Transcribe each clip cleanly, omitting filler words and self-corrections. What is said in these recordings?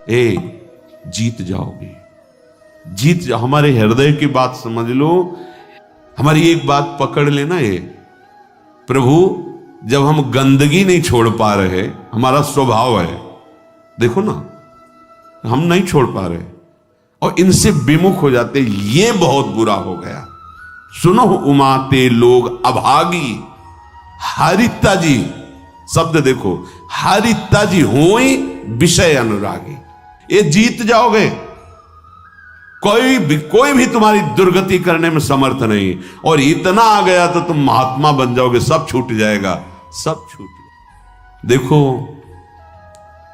जीत जाओगे, जीत जाओ। हमारे हृदय की बात समझ लो, हमारी एक बात पकड़ लेना। ये प्रभु, जब हम गंदगी नहीं छोड़ पा रहे, हमारा स्वभाव है, देखो ना, हम नहीं छोड़ पा रहे और इनसे विमुख हो जाते, ये बहुत बुरा हो गया। सुनो उमाते लोग अभागी, हरिता जी शब्द देखो, हरिता जी होई विषय अनुरागी। ये जीत जाओगे, कोई भी तुम्हारी दुर्गति करने में समर्थ नहीं। और इतना आ गया तो तुम महात्मा बन जाओगे, सब छूट जाएगा, सब छूट जाएगा। देखो,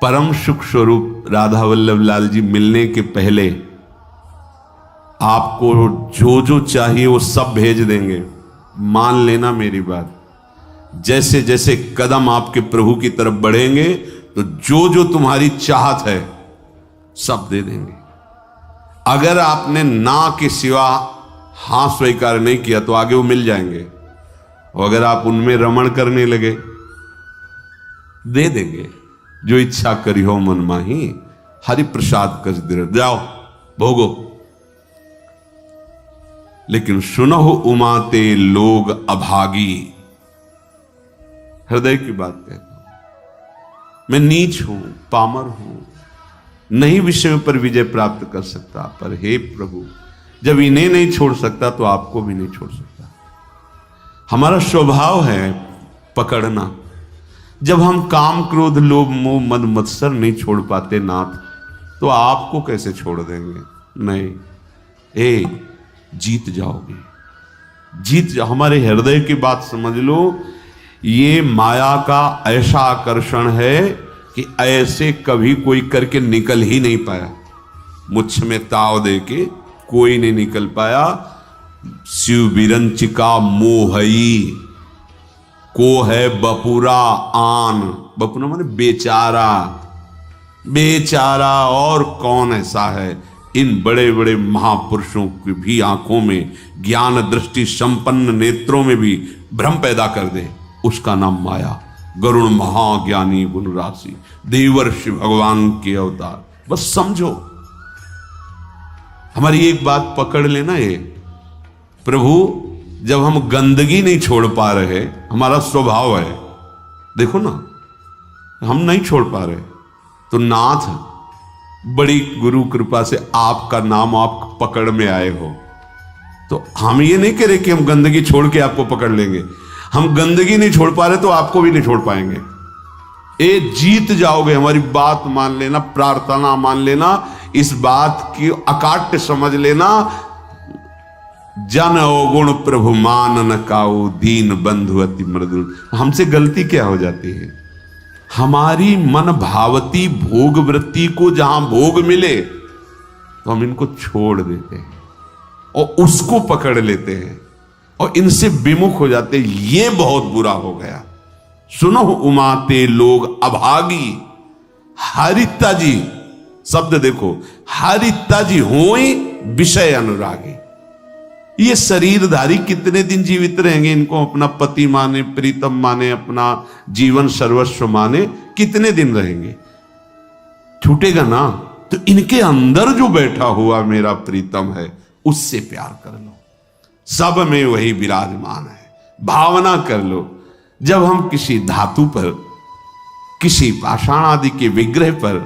परम सुख स्वरूप राधा वल्लभ लाल जी मिलने के पहले आपको जो जो चाहिए वो सब भेज देंगे। मान लेना मेरी बात। जैसे जैसे कदम आपके प्रभु की तरफ बढ़ेंगे तो जो जो तुम्हारी चाहत है सब दे देंगे। अगर आपने ना के सिवा हां स्वीकार नहीं किया तो आगे वो मिल जाएंगे, और अगर आप उनमें रमण करने लगे दे देंगे। जो इच्छा करी हो मन माही, हरि प्रसाद कस दे, जाओ भोगो। लेकिन सुनो उमाते लोग अभागी, हृदय की बात कहता हूं। मैं नीच हूं, पामर हूं, नहीं विषयों पर विजय प्राप्त कर सकता, पर हे प्रभु, जब इन्हें नहीं छोड़ सकता तो आपको भी नहीं छोड़ सकता। हमारा स्वभाव है पकड़ना। जब हम काम क्रोध लोभ मोह मद मत्सर नहीं छोड़ पाते नाथ, तो आपको कैसे छोड़ देंगे? नहीं, जीत जाओगे, जीत जाओ। हमारे हृदय की बात समझ लो। ये माया का ऐसा आकर्षण है कि ऐसे कभी कोई करके निकल ही नहीं पाया। मुझ में ताव दे के कोई नहीं निकल पाया। शिव विरंचिका मोहई को है बपुरा आन, बपुरा माने बेचारा, बेचारा और कौन ऐसा है? इन बड़े बड़े महापुरुषों की भी आंखों में, ज्ञान दृष्टि संपन्न नेत्रों में भी भ्रम पैदा कर दे, उसका नाम माया। गरुण महाज्ञानी गुण राशि, देवर्षि भगवान के अवतार। बस समझो, हमारी एक बात पकड़ लेना। ये प्रभु, जब हम गंदगी नहीं छोड़ पा रहे, हमारा स्वभाव है, देखो ना, हम नहीं छोड़ पा रहे, तो नाथ बड़ी गुरु कृपा से आपका नाम आप पकड़ में आए हो। तो हम ये नहीं कह रहे कि हम गंदगी छोड़ के आपको पकड़ लेंगे। हम गंदगी नहीं छोड़ पा रहे तो आपको भी नहीं छोड़ पाएंगे। जीत जाओगे, हमारी बात मान लेना, प्रार्थना मान लेना, इस बात की अकाट्य समझ लेना। जन अवगुण प्रभु मान न काऊ, दीन बंधु अति मृदुल। हमसे गलती क्या हो जाती है? हमारी मन भावती भोग वृत्ति को जहां भोग मिले तो हम इनको छोड़ देते हैं और उसको पकड़ लेते हैं और इनसे विमुख हो जाते हैं। ये बहुत बुरा हो गया। सुनो उमाते लोग अभागी, हरिता जी शब्द देखो, हरिता जी होई विषय अनुरागी। ये शरीरधारी कितने दिन जीवित रहेंगे? इनको अपना पति माने, प्रीतम माने, अपना जीवन सर्वस्व माने, कितने दिन रहेंगे? छूटेगा ना। तो इनके अंदर जो बैठा हुआ मेरा प्रीतम है, उससे प्यार कर लो। सब में वही विराजमान है, भावना कर लो। जब हम किसी धातु पर, किसी पाषाण आदि के विग्रह पर,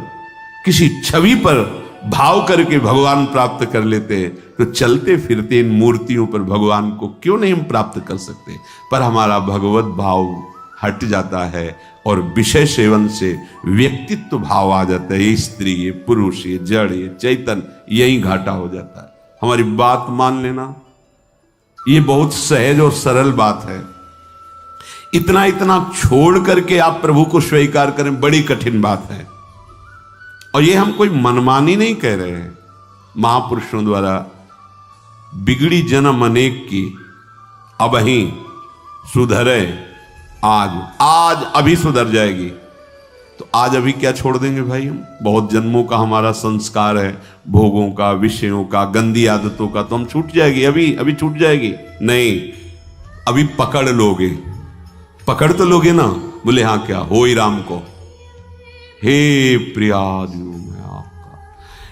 किसी छवि पर भाव करके भगवान प्राप्त कर लेते हैं, तो चलते फिरते इन मूर्तियों पर भगवान को क्यों नहीं हम प्राप्त कर सकते? पर हमारा भगवत भाव हट जाता है और विषय सेवन से व्यक्तित्व भाव आ जाता है। ये स्त्री, ये पुरुष, ये जड़, ये चैतन्य, यही घाटा हो जाता है। हमारी बात मान लेना। ये बहुत सहज और सरल बात है। इतना इतना छोड़ करके आप प्रभु को स्वीकार करें, बड़ी कठिन बात है। और ये हम कोई मनमानी नहीं कह रहे हैं। महापुरुषों द्वारा बिगड़ी जन्म अनेक की, अब ही सुधरे आज अभी सुधर जाएगी। तो आज अभी क्या छोड़ देंगे भाई? हम बहुत जन्मों का हमारा संस्कार है, भोगों का, विषयों का, गंदी आदतों का, तो हम छूट जाएगी, अभी छूट जाएगी। नहीं, अभी पकड़ लोगे, पकड़ तो लोगे ना। बोले हाँ, क्या हो ही राम को, हे प्रियाजू मैं आपका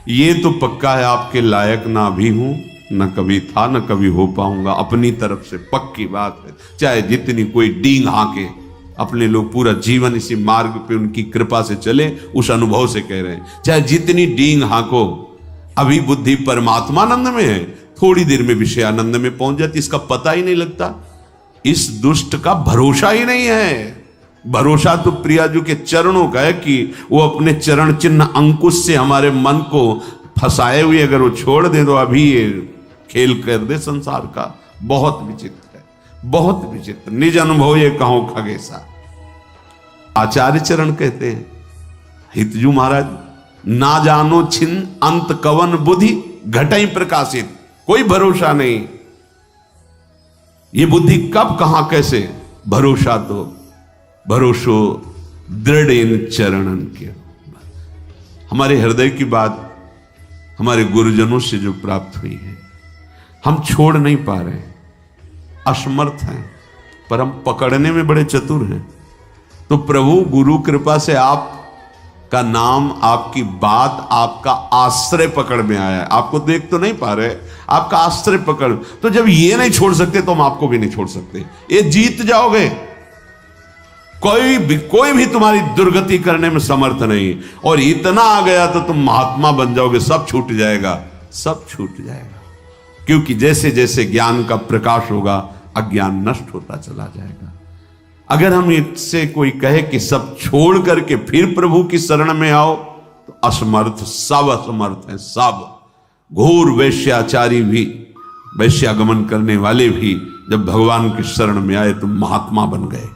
ये तो पक्का है आपके लायक ना भी हूं, न कभी था न कभी हो पाऊंगा। अपनी तरफ से पक्की बात है, चाहे जितनी कोई डींग हाके, अपने लोग पूरा जीवन इसी मार्ग पे उनकी कृपा से चले, उस अनुभव से कह रहे हैं। चाहे जितनी डींग हाको, अभी बुद्धि परमात्मानंद में है, थोड़ी देर में विषयानंद में पहुंच जाती, इसका पता ही नहीं लगता। इस दुष्ट का भरोसा ही नहीं है। भरोसा तो प्रियाजू के चरणों का है कि वो अपने चरण चिन्ह अंकुश से हमारे मन को फंसाए हुए अगर वो छोड़ दे तो अभी ये खेल कर दे संसार का। बहुत विचित्र है, बहुत विचित्र। निज अनुभव ये कहो खगेसा। आचार्य चरण कहते हैं, हितजू महाराज, ना जानो छिन अंत कवन बुद्धि घटई प्रकाशित। कोई भरोसा नहीं, ये बुद्धि कब कहां कैसे। भरोसा तो भरोसो दृढ़ इन चरणन के। हमारे हृदय की बात हमारे गुरुजनों से जो प्राप्त हुई है, हम छोड़ नहीं पा रहे हैं, असमर्थ हैं, पर हम पकड़ने में बड़े चतुर हैं। तो प्रभु गुरु कृपा से आपका नाम, आपकी बात, आपका आश्रय पकड़ में आया है। आपको देख तो नहीं पा रहे, आपका आश्रय पकड़। तो जब ये नहीं छोड़ सकते तो हम आपको भी नहीं छोड़ सकते। ये जीत जाओगे, कोई भी तुम्हारी दुर्गति करने में समर्थ नहीं। और इतना आ गया तो तुम महात्मा बन जाओगे, सब छूट जाएगा, सब छूट जाएगा। क्योंकि जैसे जैसे ज्ञान का प्रकाश होगा, अज्ञान नष्ट होता चला जाएगा। अगर हम इससे कोई कहे कि सब छोड़ करके फिर प्रभु की शरण में आओ, तो असमर्थ, सब असमर्थ हैं, सब। घोर वैश्याचारी भी, वैश्यागमन करने वाले भी जब भगवान की शरण में आए तो महात्मा बन गए।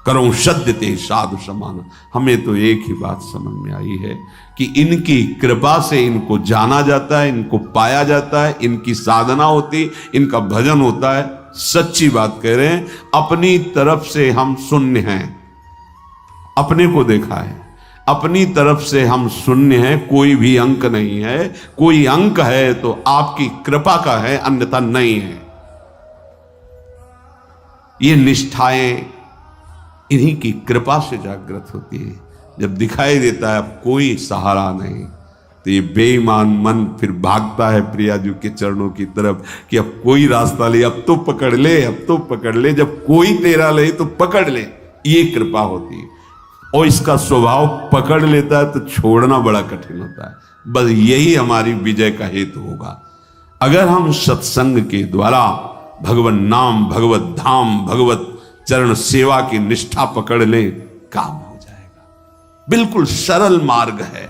करो सद्य ते साधु समान। हमें तो एक ही बात समझ में आई है कि इनकी कृपा से इनको जाना जाता है, इनको पाया जाता है, इनकी साधना होती, इनका भजन होता है। सच्ची बात कह रहे हैं, अपनी तरफ से हम शून्य हैं। अपने को देखा है, अपनी तरफ से हम शून्य हैं, कोई भी अंक नहीं है। कोई अंक है तो आपकी कृपा का है, अन्यथा नहीं है। ये निष्ठाएं इन्हीं की कृपा से जागृत होती है। जब दिखाई देता है अब कोई सहारा नहीं, तो ये बेईमान मन फिर भागता है प्रियाजू के चरणों की तरफ कि अब कोई रास्ता ले, अब तो पकड़ ले, अब तो पकड़ ले। जब कोई तेरा ले तो पकड़ ले, ये कृपा होती है। और इसका स्वभाव पकड़ लेता है तो छोड़ना बड़ा कठिन होता है। बस यही हमारी विजय का हेतु होगा। अगर हम सत्संग के द्वारा भगवत नाम, भगवत धाम, भगवत चरण सेवा की निष्ठा पकड़ ले, काम हो जाएगा। बिल्कुल सरल मार्ग है,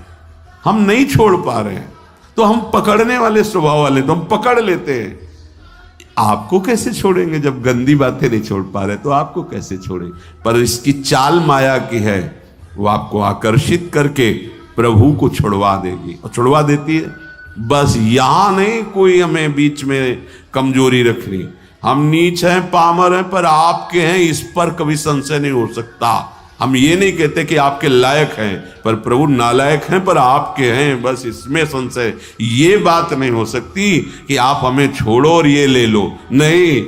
हम नहीं छोड़ पा रहे हैं तो हम पकड़ने वाले स्वभाव वाले, तो हम पकड़ लेते हैं। आपको कैसे छोड़ेंगे जब गंदी बातें नहीं छोड़ पा रहे, तो आपको कैसे छोड़ेंगे। पर इसकी चाल माया की है, वो आपको आकर्षित करके प्रभु को छुड़वा देगी, और छुड़वा देती है। बस यहां नहीं कोई हमें बीच में कमजोरी रखनी। हम नीच हैं, पामर हैं, पर आपके हैं, इस पर कभी संशय नहीं हो सकता। हम ये नहीं कहते कि आपके लायक हैं, पर प्रभु नालायक हैं पर आपके हैं, बस इसमें संशय। ये बात नहीं हो सकती कि आप हमें छोड़ो और ये ले लो। नहीं,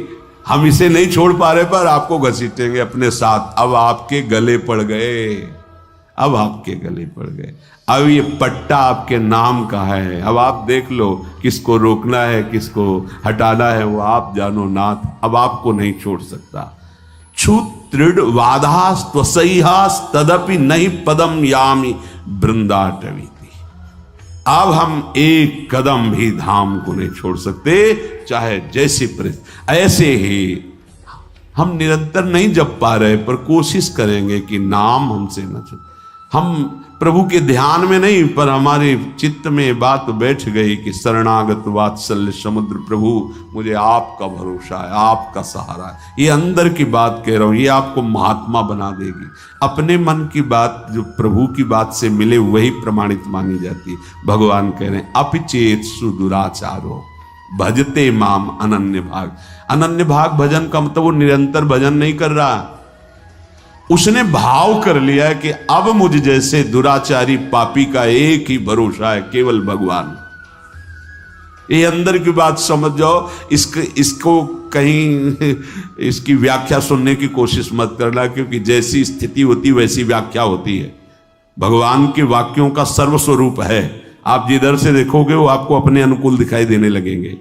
हम इसे नहीं छोड़ पा रहे पर आपको घसीटेंगे अपने साथ। अब आपके गले पड़ गए, अब आपके गले पड़ गए। अब ये पट्टा आपके नाम का है। अब आप देख लो किसको रोकना है, किसको हटाना है, वो आप जानो नाथ। अब आपको नहीं छोड़ सकता। छूत दृढ़ वादास त्वसैहास तदपि नहीं पदम यामी वृंदाटवीति। अब हम एक कदम भी धाम को नहीं छोड़ सकते, चाहे जैसी परिस्थिति। ऐसे ही हम निरंतर नहीं जप पा रहे, पर कोशिश करेंगे कि नाम हमसे न छूटे। हम प्रभु के ध्यान में नहीं, पर हमारे चित्त में बात बैठ गई कि शरणागत वात्सल्य समुद्र प्रभु, मुझे आपका भरोसा है, आपका सहारा है। ये अंदर की बात कह रहा हूं, ये आपको महात्मा बना देगी। अपने मन की बात जो प्रभु की बात से मिले वही प्रमाणित मानी जाती है। भगवान कह रहे हैं अपिचेत सुदुराचारो भजते माम अनन्य भाग। अनन्य भाग भजन का मतलब वो निरंतर भजन नहीं कर रहा, उसने भाव कर लिया है कि अब मुझ जैसे दुराचारी पापी का एक ही भरोसा है, केवल भगवान। ये अंदर की बात समझ जाओ। इसको कहीं इसकी व्याख्या सुनने की कोशिश मत करना, क्योंकि जैसी स्थिति होती वैसी व्याख्या होती है। भगवान के वाक्यों का सर्वस्वरूप है। आप जिधर से देखोगे वो आपको अपने अनुकूल दिखाई देने लगेंगे।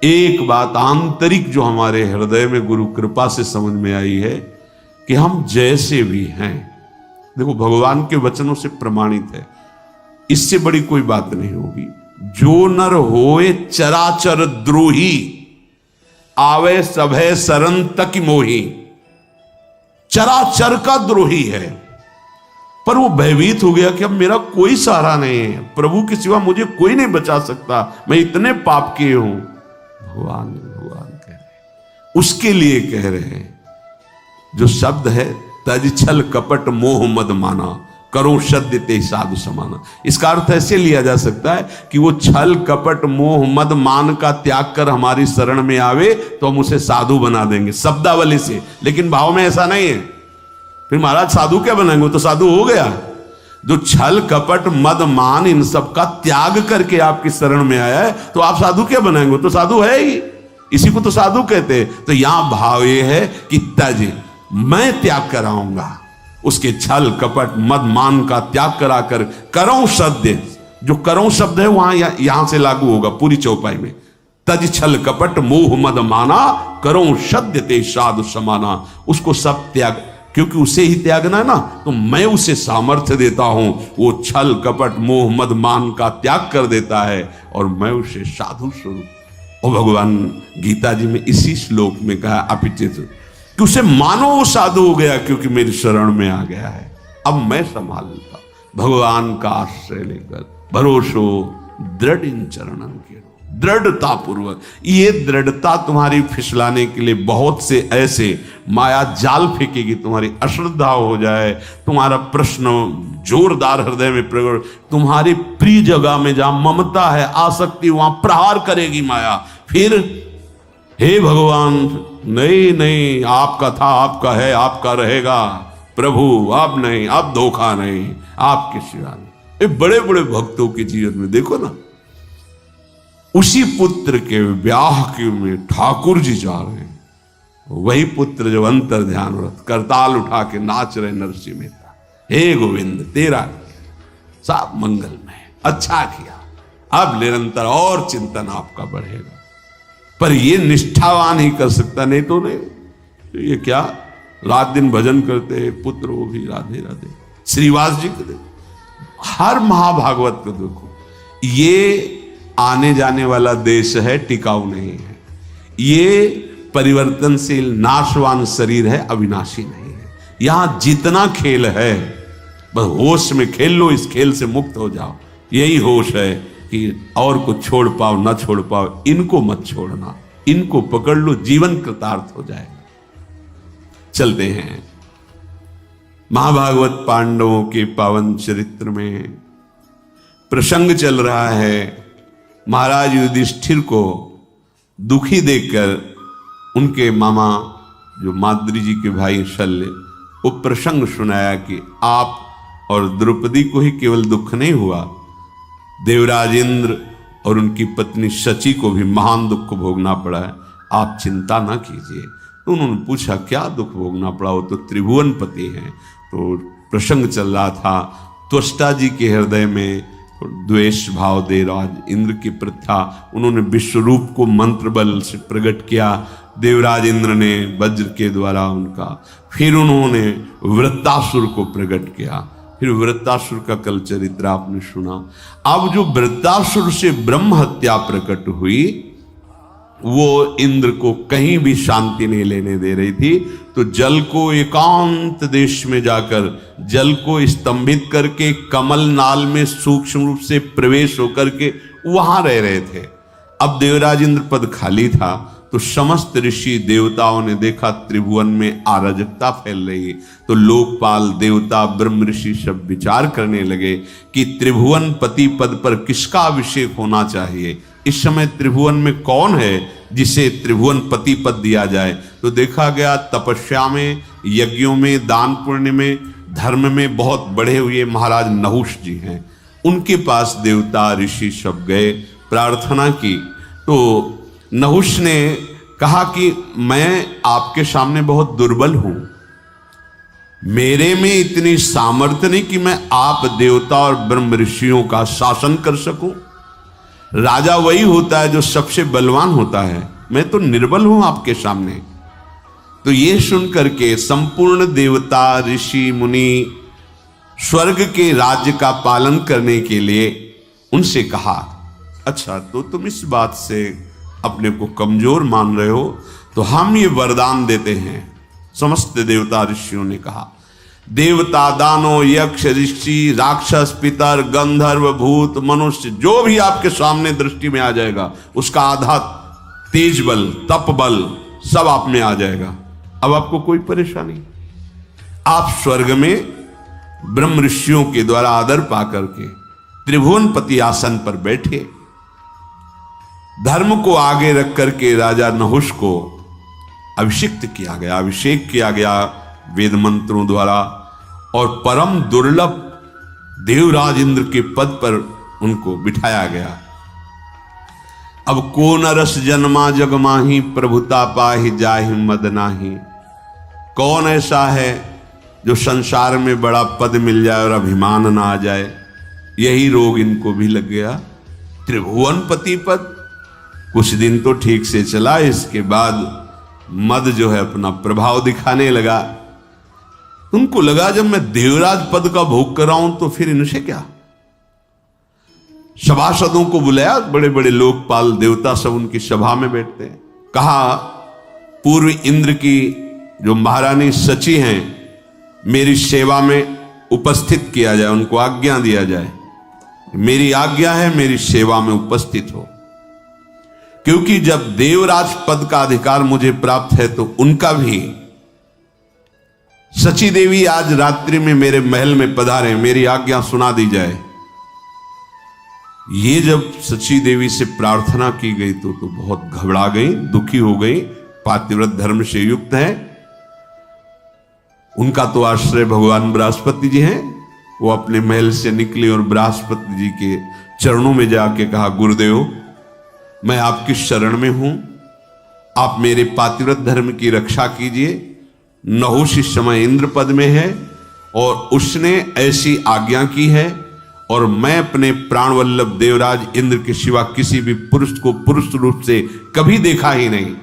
एक बात आंतरिक जो हमारे हृदय में गुरु कृपा से समझ में आई है कि हम जैसे भी हैं, देखो भगवान के वचनों से प्रमाणित है, इससे बड़ी कोई बात नहीं होगी। जो नर होए चराचर द्रोही, आवे सभय शरण तक मोही। चराचर का द्रोही है, पर वो भयभीत हो गया कि अब मेरा कोई सहारा नहीं है, प्रभु के सिवा मुझे कोई नहीं बचा सकता, मैं इतने पाप किए हूं। भगवान कह रहे, उसके लिए कह रहे हैं जो शब्द है, तज छल कपट मोह मद माना, करो सद्य ते साधु समाना। इसका अर्थ ऐसे लिया जा सकता है कि वो छल कपट मोह मद मान का त्याग कर हमारी शरण में आवे तो हम उसे साधु बना देंगे शब्दावली से, लेकिन भाव में ऐसा नहीं है। फिर महाराज साधु क्या बनाएंगे, तो साधु हो गया। जो छल कपट मद मान इन सब का त्याग करके आपकी शरण में आया है, तो आप साधु क्या बनाएंगे, तो साधु है ही, इसी को तो साधु कहते हैं। तो यहां भाव ये है कि तज, मैं त्याग कराऊंगा उसके छल कपट मद मान का त्याग कराकर, करो सद्य, जो करो शब्द है वहां यहां से लागू होगा पूरी चौपाई में। तज छल कपट मोह मद माना, करो सद्य ते साधु समाना। उसको सब त्याग, क्योंकि उसे ही त्यागना है ना, तो मैं उसे सामर्थ्य देता हूं, वो छल कपट मोह मद मान का त्याग कर देता है और मैं उसे साधु स्वरूप। और भगवान गीता जी में इसी श्लोक में कहा अपिचित कि उसे मानो वो साधु हो गया क्योंकि मेरी शरण में आ गया है, अब मैं संभाल लेता। भगवान का आश्रय लेकर भरोसो दृढ़ इन चरणन के, दृढ़ता पूर्वक। ये दृढ़ता तुम्हारी फिसलाने के लिए बहुत से ऐसे माया जाल फेंकेगी, तुम्हारी अश्रद्धा हो जाए, तुम्हारा प्रश्न जोरदार हृदय में प्रकट, तुम्हारी प्रिय जगह में जहां ममता है आसक्ति, वहां प्रहार करेगी माया। फिर हे भगवान, नहीं नहीं, आपका था, आपका है, आपका रहेगा प्रभु, अब नहीं, अब धोखा नहीं, आपके सिवा नहीं। ये बड़े बड़े भक्तों के जीवन में देखो ना, उसी पुत्र के ब्याह के में ठाकुर जी जा रहे हैं, वही पुत्र जो अंतर ध्यान व्रत करताल उठा के नाच रहे नरसिंह मेहता, हे गोविंद तेरा सब मंगलमय, अच्छा किया, अब निरंतर और चिंतन आपका बढ़ेगा। पर ये निष्ठावान ही कर सकता, नहीं तो नहीं। तो ये क्या रात दिन भजन करते पुत्र, वो भी राधे राधे। श्रीवास जी को देखो, हर महाभागवत को देखो, ये आने जाने वाला देश है, टिकाऊ नहीं है। ये परिवर्तनशील नाशवान शरीर है, अविनाशी नहीं है। यहां जितना खेल है बस होश में खेल लो, इस खेल से मुक्त हो जाओ। यही होश है कि और को छोड़ पाओ ना छोड़ पाओ, इनको मत छोड़ना, इनको पकड़ लो, जीवन कृतार्थ हो जाएगा। चलते हैं महाभागवत पांडवों के पावन चरित्र में प्रसंग चल रहा है। महाराज युधिष्ठिर को दुखी देखकर उनके मामा जो माद्री जी के भाई शल्य, वो प्रसंग सुनाया कि आप और द्रौपदी को ही केवल दुख नहीं हुआ, देवराज इंद्र और उनकी पत्नी शची को भी महान दुख को भोगना पड़ा है, आप चिंता ना कीजिए। तो उन्होंने पूछा क्या दुख भोगना पड़ा, वो तो त्रिभुवन पति हैं। तो प्रसंग चल रहा था, त्वष्टा जी के हृदय में द्वेष भाव देवराज इंद्र की प्रथा, उन्होंने विश्वरूप को मंत्र बल से प्रकट किया, देवराज इंद्र ने वज्र के द्वारा उनका, फिर उन्होंने वृत्तासुर को प्रकट किया, फिर वृत्तासुर का कल चरित्र आपने सुना। अब जो वृत्तासुर से ब्रह्म हत्या प्रकट हुई, वो इंद्र को कहीं भी शांति नहीं लेने दे रही थी। तो जल को एकांत देश में जाकर जल को स्तंभित करके कमल नाल में सूक्ष्म रूप से प्रवेश होकर के वहां रह रहे थे। अब देवराज इंद्र पद खाली था, तो समस्त ऋषि देवताओं ने देखा त्रिभुवन में अराजकता फैल रही, तो लोकपाल देवता ब्रह्म ऋषि सब विचार करने लगे कि त्रिभुवन पति पद पर किसका अभिषेक होना चाहिए। इस समय त्रिभुवन में कौन है जिसे त्रिभुवन पति पद दिया जाए। तो देखा गया तपस्या में, यज्ञों में, दान पुण्य में, धर्म में बहुत बढ़े हुए महाराज नहुष जी हैं। उनके पास देवता ऋषि सब गए, प्रार्थना की। तो नहुष ने कहा कि मैं आपके सामने बहुत दुर्बल हूं, मेरे में इतनी सामर्थ्य नहीं कि मैं आप देवता और ब्रह्म ऋषियों का शासन कर सकूं। राजा वही होता है जो सबसे बलवान होता है, मैं तो निर्बल हूं आपके सामने। तो ये सुनकर के संपूर्ण देवता ऋषि मुनि स्वर्ग के राज्य का पालन करने के लिए उनसे कहा, अच्छा तो तुम इस बात से अपने को कमजोर मान रहे हो, तो हम ये वरदान देते हैं। समस्त देवता ऋषियों ने कहा, देवता दानव यक्ष ऋषि राक्षस पितर गंधर्व भूत मनुष्य जो भी आपके सामने दृष्टि में आ जाएगा, उसका आधा तेज बल तप बल सब आप में आ जाएगा। अब आपको कोई परेशानी, आप स्वर्ग में ब्रह्म ऋषियों के द्वारा आदर पाकर के त्रिभुवनपति आसन पर बैठे। धर्म को आगे रख करके राजा नहुष को अभिषिक्त किया गया, अभिषेक किया गया वेद मंत्रों द्वारा, और परम दुर्लभ देवराज इंद्र के पद पर उनको बिठाया गया। अब को नरस जन्मा जग माही प्रभुता पाहि जाहि मद नाही। कौन ऐसा है जो संसार में बड़ा पद मिल जाए और अभिमान ना आ जाए? यही रोग इनको भी लग गया। त्रिभुवनपति पद कुछ दिन तो ठीक से चला, इसके बाद मद जो है अपना प्रभाव दिखाने लगा। उनको लगा जब मैं देवराज पद का भोग कर रहा हूं तो फिर इनसे क्या। सभासदों को बुलाया, बड़े बड़े लोकपाल देवता सब उनकी सभा में बैठते हैं। कहा, पूर्व इंद्र की जो महारानी सची हैं, मेरी सेवा में उपस्थित किया जाए, उनको आज्ञा दिया जाए। मेरी आज्ञा है, मेरी सेवा में उपस्थित हो, क्योंकि जब देवराज पद का अधिकार मुझे प्राप्त है तो उनका भी। सची देवी आज रात्रि में मेरे महल में पधारे, मेरी आज्ञा सुना दी जाए। ये जब सची देवी से प्रार्थना की गई तो बहुत घबरा गई, दुखी हो गई। पातिव्रत धर्म से युक्त है, उनका तो आश्रय भगवान बृहस्पति जी हैं। वो अपने महल से निकले और बृहस्पति जी के चरणों में जाके कहा, गुरुदेव मैं आपकी शरण में हूं, आप मेरे पातिव्रत धर्म की रक्षा कीजिए। नहुष इस समय इंद्र पद में है और उसने ऐसी आज्ञा की है, और मैं अपने प्राणवल्लभ देवराज इंद्र के सिवा किसी भी पुरुष को पुरुष रूप से कभी देखा ही नहीं,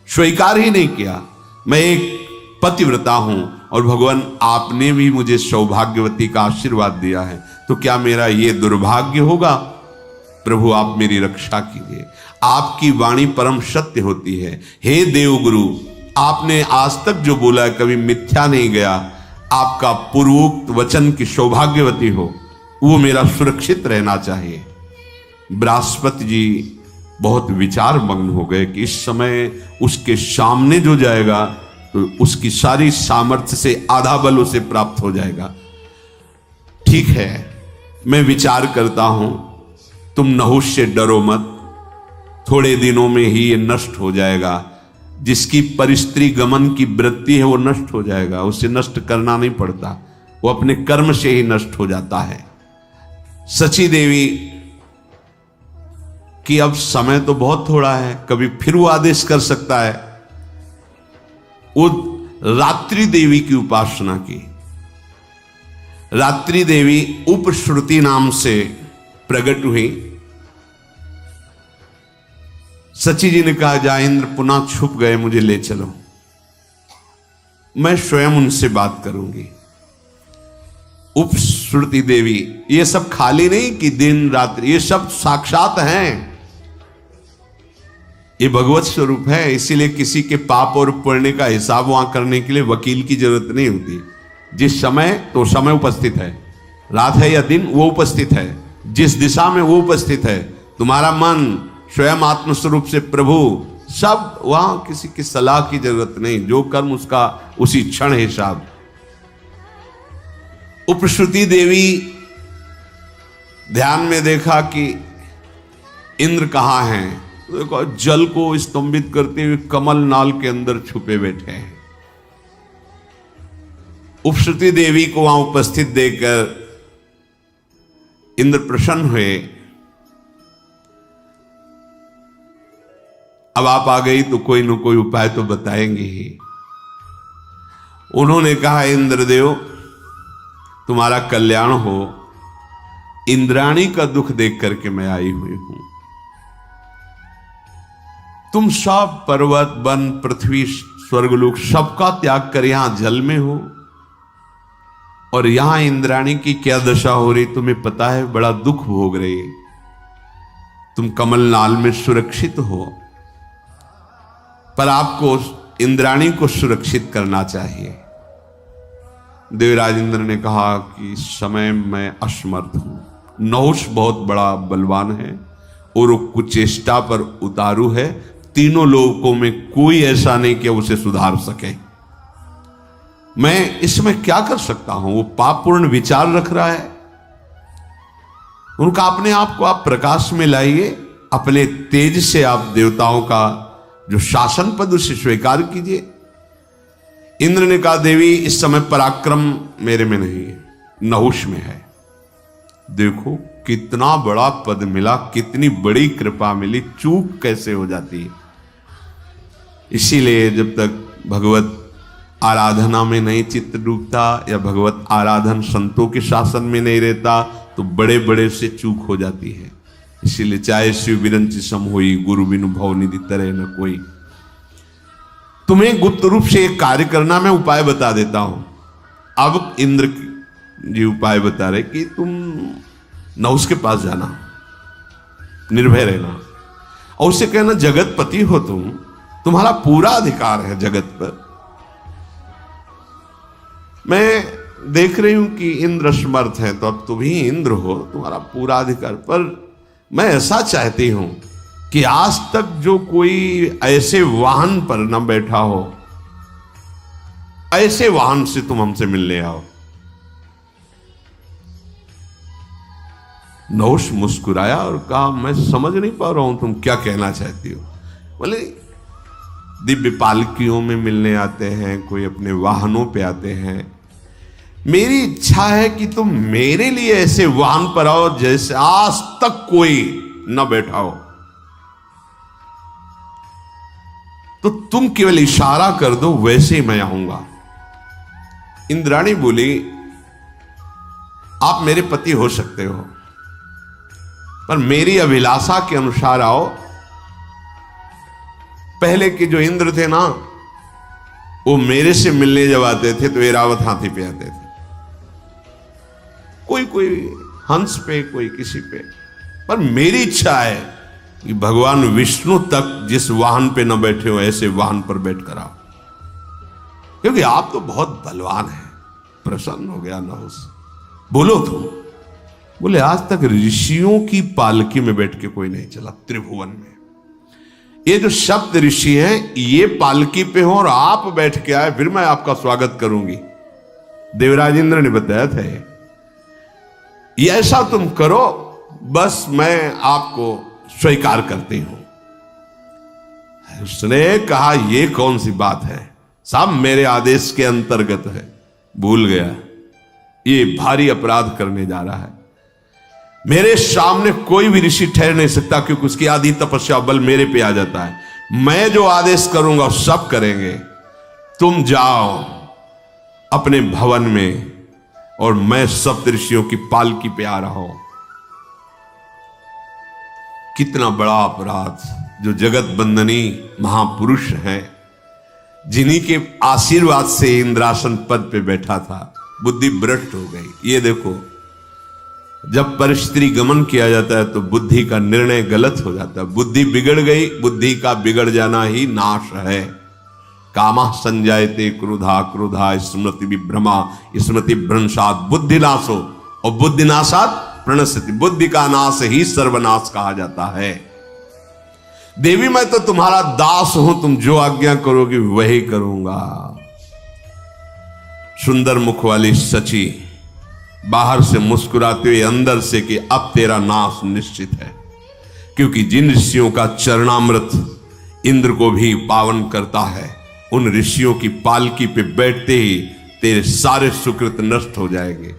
स्वीकार ही नहीं किया। मैं एक पतिव्रता हूं और भगवान आपने भी मुझे सौभाग्यवती का आशीर्वाद दिया है, तो क्या मेरा ये दुर्भाग्य होगा? प्रभु आप मेरी रक्षा कीजिए। आपकी वाणी परम सत्य होती है। हे देवगुरु, आपने आज तक जो बोला है कभी मिथ्या नहीं गया। आपका पूर्वोक्त वचन की सौभाग्यवती हो, वो मेरा सुरक्षित रहना चाहिए। बृहस्पति जी बहुत विचार मग्न हो गए कि इस समय उसके सामने जो जाएगा तो उसकी सारी सामर्थ्य से आधा बल उसे प्राप्त हो जाएगा। ठीक है, मैं विचार करता हूं, तुम नहुष से डरो मत, थोड़े दिनों में ही ये नष्ट हो जाएगा। जिसकी परिस्त्री गमन की वृत्ति है वो नष्ट हो जाएगा, उसे नष्ट करना नहीं पड़ता, वो अपने कर्म से ही नष्ट हो जाता है। सची देवी कि अब समय तो बहुत थोड़ा है, कभी फिर वो आदेश कर सकता है। वो रात्रि देवी की उपासना की। रात्रि देवी उपश्रुति नाम से प्रकट हुई। सची जी ने कहा, जा इंद्र पुनः छुप गए, मुझे ले चलो, मैं स्वयं उनसे बात करूंगी। उपश्रुति देवी, ये सब खाली नहीं कि दिन रात्रि, ये सब साक्षात हैं, ये भगवत स्वरूप है। इसीलिए किसी के पाप और पुण्य का हिसाब वहां करने के लिए वकील की जरूरत नहीं होती। जिस समय तो समय उपस्थित है, रात है या दिन वो उपस्थित है, जिस दिशा में वो उपस्थित है। तुम्हारा मन स्वयं आत्मस्वरूप से प्रभु, सब वहां किसी की सलाह की जरूरत नहीं, जो कर्म उसका उसी क्षण हिसाब। उपश्रुति देवी ध्यान में देखा कि इंद्र कहां हैं, देखो जल को स्तंभित करते हुए कमल नाल के अंदर छुपे बैठे हैं। उपश्रुति देवी को वहां उपस्थित देखकर इंद्र प्रसन्न हुए। अब आप आ गई तो कोई न कोई उपाय तो बताएंगे ही। उन्होंने कहा, इंद्रदेव तुम्हारा कल्याण हो, इंद्राणी का दुख देख करके मैं आई हुई हूं। तुम सब पर्वत वन पृथ्वी स्वर्गलोक सबका त्याग कर यहां जल में हो, और यहां इंद्राणी की क्या दशा हो रही तुम्हें पता है, बड़ा दुख भोग रही। तुम कमलनाल में सुरक्षित हो, पर आपको इंद्राणी को सुरक्षित करना चाहिए। देवराज इंद्र ने कहा कि इस समय मैं असमर्थ हूं। नहुष बहुत बड़ा बलवान है और वो कुचेष्टा पर उतारू है। तीनों लोगों में कोई ऐसा नहीं कि उसे सुधार सके। मैं इसमें क्या कर सकता हूं? वो पापपूर्ण विचार रख रहा है। उनका अपने आप को आप प्रकाश में लाइए, अपने तेज से आप देवताओं का जो शासन पद उसे स्वीकार कीजिए। इंद्र ने कहा, देवी इस समय पराक्रम मेरे में नहीं है, नहुष में है। देखो कितना बड़ा पद मिला, कितनी बड़ी कृपा मिली, चूक कैसे हो जाती है। इसीलिए जब तक भगवत आराधना में नहीं चित्त डूबता या भगवत आराधन संतों के शासन में नहीं रहता तो बड़े बड़े से चूक हो जाती है। इसीलिए चाहे शिव बिरंची सम होई, गुरु बिनु भव निधि तरह न कोई। तुम्हें गुप्त रूप से एक कार्य करना, मैं उपाय बता देता हूं। अब इंद्र जी उपाय बता रहे कि तुम नहुष के पास जाना, निर्भय रहना, और उससे कहना जगतपति हो तुम, तुम्हारा पूरा अधिकार है जगत पर। मैं देख रही हूं कि इंद्र समर्थ है, तो अब तुम ही इंद्र हो, तुम्हारा पूरा अधिकार। पर मैं ऐसा चाहती हूं कि आज तक जो कोई ऐसे वाहन पर न बैठा हो, ऐसे वाहन से तुम हमसे मिलने आओ। नहुष मुस्कुराया और कहा, मैं समझ नहीं पा रहा हूं तुम क्या कहना चाहती हो। बोले, दिव्य पालकियों में मिलने आते हैं, कोई अपने वाहनों पे आते हैं। मेरी इच्छा है कि तुम मेरे लिए ऐसे वाहन पर आओ जैसे आज तक कोई न बैठा हो। तो तुम केवल इशारा कर दो, वैसे ही मैं आऊंगा। इंद्राणी बोली, आप मेरे पति हो सकते हो, पर मेरी अभिलाषा के अनुसार आओ। पहले के जो इंद्र थे ना, वो मेरे से मिलने जब आते थे तो ऐरावत हाथी पे आते थे, कोई हंस पे, कोई किसी पे। पर मेरी इच्छा है कि भगवान विष्णु तक जिस वाहन पे न बैठे हो, ऐसे वाहन पर बैठ कर आओ, क्योंकि आप तो बहुत बलवान हैं। प्रसन्न हो गया नहुष। बोलो तुम। बोले, आज तक ऋषियों की पालकी में बैठ के कोई नहीं चला त्रिभुवन में। ये जो सप्त ऋषि हैं, ये पालकी पे हो और आप बैठ के आए, फिर मैं आपका स्वागत करूंगी। देवराज इंद्र ने बताया था ये ऐसा तुम करो, बस मैं आपको स्वीकार करती हूं। उसने कहा, ये कौन सी बात है, सब मेरे आदेश के अंतर्गत है। भूल गया, ये भारी अपराध करने जा रहा है। मेरे सामने कोई भी ऋषि ठहर नहीं सकता, क्योंकि उसकी आदि तपस्या बल मेरे पे आ जाता है। मैं जो आदेश करूंगा सब करेंगे। तुम जाओ अपने भवन में, और मैं सप्त ऋषियों की पालकी पे आ रहा हूं। कितना बड़ा अपराध! जो जगत बंदनी महापुरुष हैं, जिन्हीं के आशीर्वाद से इंद्रासन पद पे बैठा था, बुद्धि भ्रष्ट हो गई। ये देखो, जब परिस्थिति गमन किया जाता है तो बुद्धि का निर्णय गलत हो जाता है। बुद्धि बिगड़ गई, बुद्धि का बिगड़ जाना ही नाश है। कामः संजायते क्रोधा, क्रोधा स्मृति विभ्रमा, स्मृति भ्रंशात् बुद्धिनाशो, और बुद्धिनाशात् प्रणश्यति। बुद्धि का नाश ही सर्वनाश कहा जाता है। देवी, मैं तो तुम्हारा दास हूं, तुम जो आज्ञा करोगी वही करूंगा। सुंदर मुख वाली सची बाहर से मुस्कुराते हुए अंदर से कि अब तेरा नाश निश्चित है, क्योंकि जिन ऋषियों का चरणामृत इंद्र को भी पावन करता है, उन ऋषियों की पालकी पे बैठते ही तेरे सारे सुकृत नष्ट हो जाएंगे।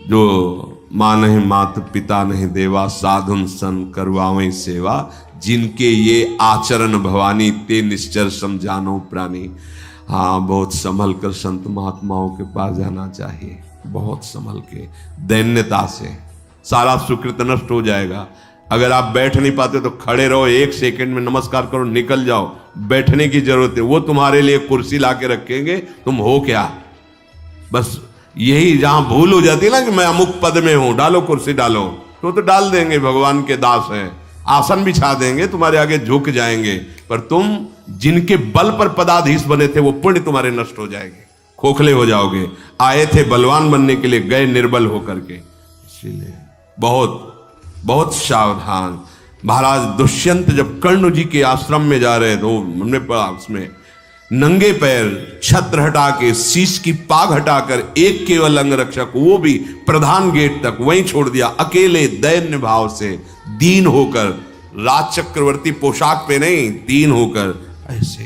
जो मां नहीं मात पिता नहीं देवा, साधुन सन करवावें सेवा, जिनके ये आचरण भवानी ते निश्चर समझानो प्राणी। हाँ, बहुत संभल कर संत महात्माओं के पास जाना चाहिए, बहुत संभल के, दैन्यता से। सारा सुकृत नष्ट हो जाएगा। अगर आप बैठ नहीं पाते तो खड़े रहो, 1 सेकंड में नमस्कार करो, निकल जाओ। बैठने की जरूरत है, वो तुम्हारे लिए कुर्सी ला के रखेंगे, तुम हो क्या। बस यही जहां भूल हो जाती है ना कि मैं अमुक पद में हूं, डालो कुर्सी डालो, तो डाल देंगे, भगवान के दास हैं, आसन बिछा देंगे, तुम्हारे आगे झुक जाएंगे। पर तुम जिनके बल पर पदाधीश बने थे, वो पुण्य तुम्हारे नष्ट हो जाएंगे, खोखले हो जाओगे। आए थे बलवान बनने के लिए, गए निर्बल होकर के। इसीलिए बहुत बहुत सावधान। महाराज दुष्यंत जब कर्ण जी के आश्रम में जा रहे तो हमने पढ़ा, उसमें नंगे पैर छत्र हटा के, शीश की पाग हटाकर, एक केवल अंगरक्षक, वो भी प्रधान गेट तक वहीं छोड़ दिया, अकेले दैन्य भाव से, दीन होकर, राज चक्रवर्ती पोशाक पे नहीं, दीन होकर ऐसे